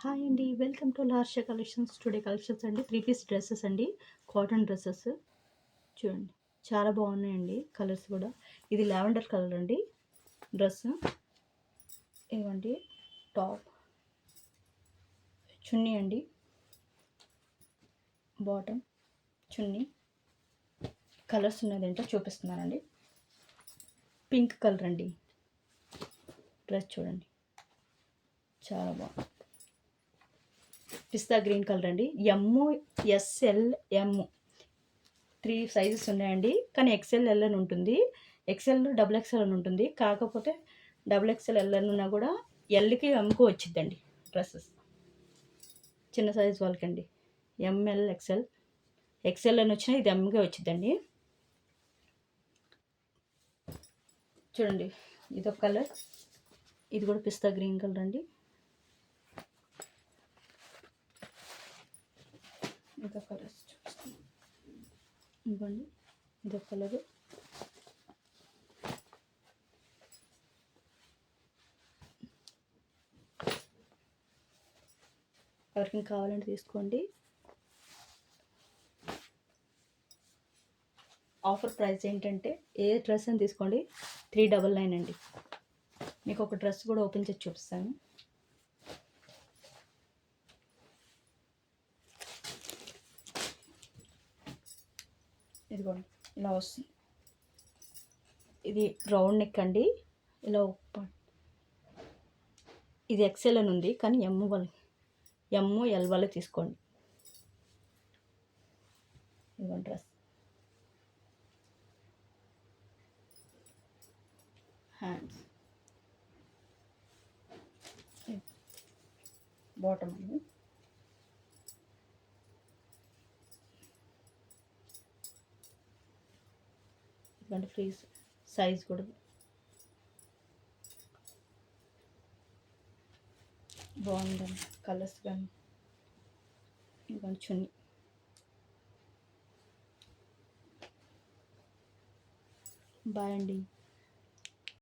Hi అండి. Welcome to లార్షా collections. Today collections అండి 3 పీస్ డ్రెసెస్ అండి. కాటన్ డ్రెసెస్ చూడండి. చాలా బాగున్నాయండి కలర్స్ కూడా. ఇది లావెండర్ కలర్ అండి డ్రెస్. ఇవ్వండి టాప్, చున్నీ అండి, బాటమ్, చున్నీ. కలర్స్ ఉన్నదేంటో చూపిస్తున్నానండి. పింక్ కలర్ అండి డ్రెస్ చూడండి, చాలా బాగుంది. పిస్తా గ్రీన్ కలర్ అండి. ఎస్ఎల్ ఎమ్ 3 సైజెస్ ఉన్నాయండి. కానీ ఎక్స్ఎల్ అని ఉంటుంది, ఎక్స్ఎల్ డబుల్ ఎక్స్ఎల్ అని ఉంటుంది. కాకపోతే డబుల్ ఎక్స్ఎల్ అని ఉన్నా కూడా ఎల్కి ఎమ్కు వచ్చిద్దండి డ్రెస్సెస్. చిన్న సైజ్ వాళ్ళకండి ఎంఎల్ ఎక్స్ఎల్ అని వచ్చినా ఇది ఎమ్గా వచ్చిద్దండి. చూడండి ఇదొక కలర్, ఇది కూడా పిస్తా గ్రీన్ కలర్ అండి. ఇంకా కలర్స్ చూపిస్తాను ఇవ్వండి. ఇదొక కలరు, ఎవరికి కావాలంటే తీసుకోండి. ఆఫర్ ప్రైస్ ఏంటంటే ఏ డ్రెస్ అని తీసుకోండి 399 అండి. మీకు ఒక డ్రెస్ కూడా ఓపెన్ చేసి చూపిస్తాను. ఇదిగోండి ఇలా వస్తుంది. ఇది రౌండ్ నెక్ అండి. ఇలా ఇది ఎక్సెల్ అని ఉంది కానీ ఎమ్ ఎల్ వాళ్ళు తీసుకోండి. ఇదిగోండి డ్రెస్, హ్యాండ్స్, బాటమ్ అండి. ఇదిగోండి ఫ్రీ సైజ్ కూడా బాగుందండి. కలర్స్ కానీ ఇదిగోండి చున్నీ. బాయ్ అండి.